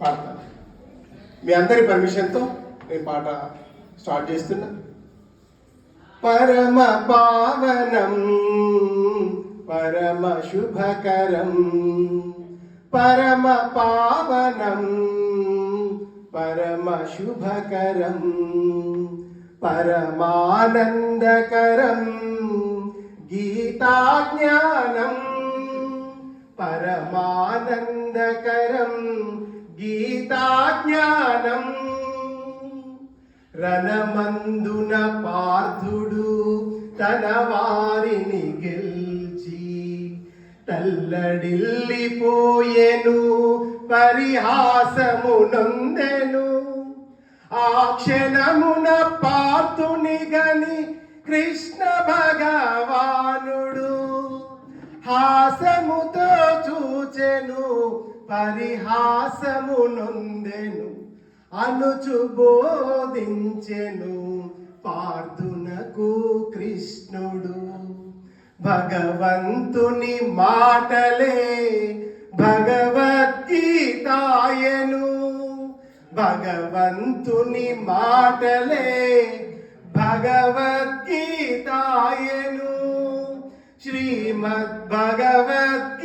పాడతాను. మీ అందరి పర్మిషన్తో నేను పాట స్టార్ట్ చేస్తున్నా. పరమ పావనం పరమ శుభకరం పరమ పావనం పరమ శుభకరం పరమానందకరం గీతాజ్ఞానం పరమానందకరం గీతాజ్ఞానం రణమందున పార్థుడు తన వారిని గెల్చి తల్లడిల్లిపోయెను పరిహాసము నొందెను. ఆ క్షణమున పార్థుని గని కృష్ణ భగవానుడు హాసముతో చూచెను పరిహాసము నొందెను. అనుచు బోధించెను పార్థునకు కృష్ణుడు. భగవంతుని మాటలే భగవద్గీతాయను భగవంతుని మాటలే భగవద్గీతాయను శ్రీమద్ భగవద్గీత